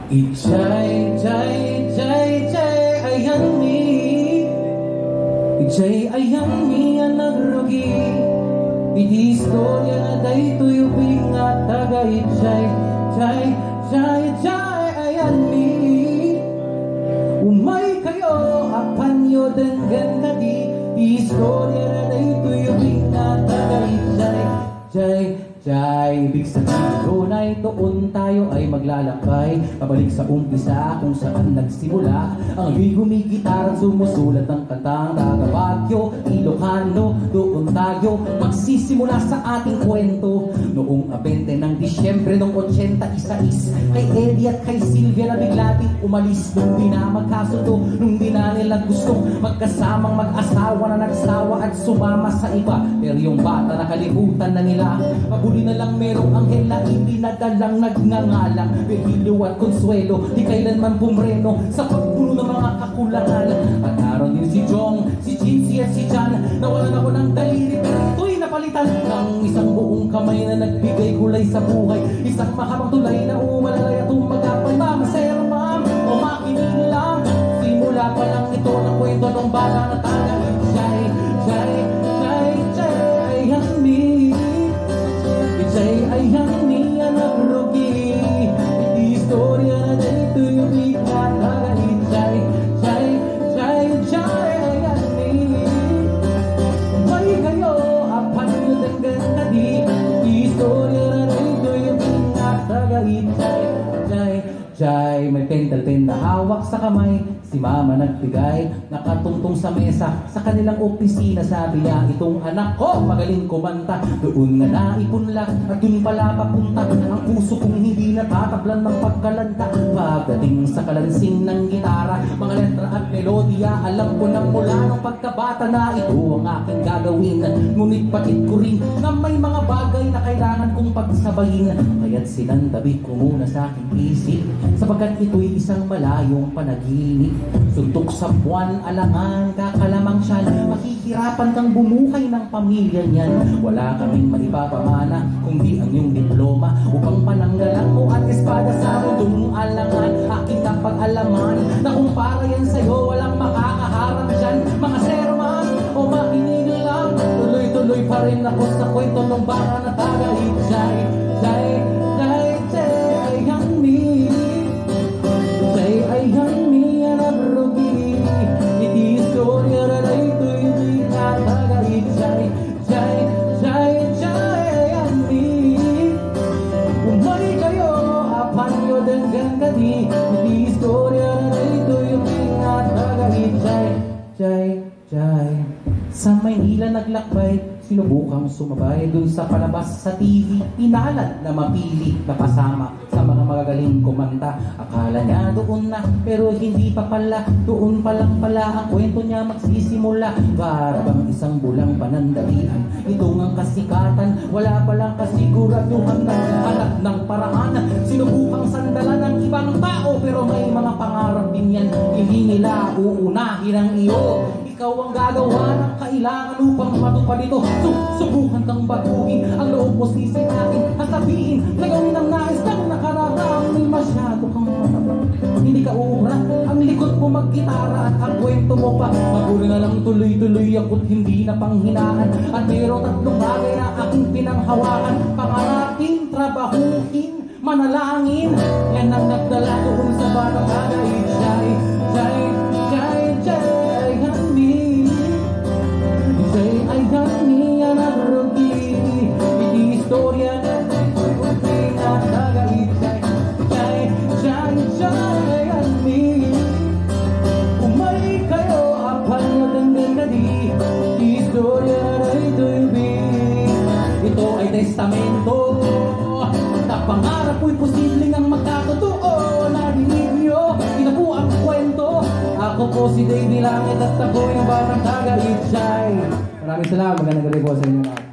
Ijay, jay, jay, jay, ayan mi. Ijay, ayan mi ang nagrugi. Iti istorya na day tuyubing at taga. Ijay, jay, jay, jay, ayan mi. Umay kayo, apanyo denggan kadi. Istorya na day tuyubing at taga. Ijay, jay, jay, ibig sabihin na itoon tayo ay maglalakbay. Pabalik sa umpisa kung saan nagsimula. Ang humigitara at sumusulat ng kantang taga Baguio, Ilocano. Doon tayo magsisimula sa ating kwento. Noong 20 ng Disyembre noong 86, kay Eddie at kay Sylvia na biglating umalis. Nung di na magkasundo, nung di na nila gustong magkasamang mag-asawa na nagsawa at sumama sa iba. Pero yung bata nakalimutan na nila. Mabuli na lang merong anghel na itinadalang nagngangalang Virgilio at Consuelo, di kailanman pumreno sa pagpuno ng mga kakulangan. At naroon din si Jong, si Jinzy at si Jan. Nawalan ako ng daliri pero ito'y napalitan ng isang buong kamay na nagbigay kulay sa buhay. Isang mahabang tulay na umalalay at umagapay. Ma'am, sir, ma'am, o makinig lang. Simula pa lang ito ng kwento ng bata na taga. Jay, jay, jay, jay, ayan mi. Jay, ayan mi ang nagrugi. Iti istorya na day tuyubig at taga. Jay, jay, jay, jay, ayan mi. Umay kayo, apan nyo denggan kadi. Iti istorya na day tuyubig at taga. Jay, jay, jay, may pentel-pen na hawak sa kamay. Si mama nagbigay, nakatungtong sa mesa sa kanilang opisina. Sabi niya, itong anak ko magaling kumanta. Doon nga naipunla at doon pala papunta. Ang puso kong hindi natatablan ng pagkalanta. Pagdating sa kalansing ng gitara, mga letra at melodiya, alam ko nang mula ng pagkabata na ito ang aking gagawin. Ngunit patid ko rin na may mga bagay na kailangan kong pagsabayin. Kaya't sinantabi ko muna sa aking isip, sapagkat ito'y isang malayong panaginip. Suntok sa buwan, alangan, kakalamang siyan. Mahihirapan kang bumuhay ng pamilya niyan. Wala kaming maipapamana kundi ang iyong diploma upang pananggalan mo at espada sa mundong alangan. Aking napag-alaman na kung para yan sa'yo, walang makakaharap dyan. Mga serman o makinig lang, tuloy-tuloy pa rin ako sa kwento ng bata na taga. Jay, jay, jay, jay, ayan mi. Jay, ayan mi. Iti istorya na day tuyubig at taga. Jay, jay, jay, jay, ayan mi. Umay kayo, apan nyo denggan kadi. Iti istorya na day tuyubig at taga. Jay, jay, jay. Sa Maynila naglakbay, sinubukang sumabay dun sa palabas sa TV. Inalad na mapili na kasama sa mga magagaling kumanta. Akala niya doon na, pero hindi pa pala. Doon pa lang pala ang kwento niya magsisimula. Para bang isang bulang panandalian, ito ngang kasikatan. Wala palang kasiguraduhan na hanap ng paraan. Sinubukang sandalan ng ibang tao, pero may mga pangarap din yan. Hindi nila uunahin ang iyo. Ikaw ang gagawa ng kailangan upang matupad ito. Subukan kang baguhin ang loob mo, sisinahin at sabihin na gawin ang nais kang nakararami. Masyado kang matapang, hindi ka uura. Ang likod mo maggitara at ang kwento mo pa. Maguri na lang tuloy-tuloy ako't hindi na panghinaan. At mayroong tatlong bagay na aking pinanghawakan. Pangarapin, trabahuhin, manalangin. Yan ang nagdala doon sa batang taga. Jay, jay, jay, jay, ayan mi. Jay, ayan mi ang nagrugi. Iti istorya na day tuyubig at taga. Jay, jay, jay, jay, ayan mi. Umay kayo, apan nyo denggan kadi. Iti istorya na day tuyubig. Ito ay testamento na pangarap ko'y posibleng ang magkakatotoo. Narinig nyo, ito po ang kwento. Ako po si Davey Langit at ako yung batang taga. Jay. Maraming salamat. Magandang gabi po sa inyo.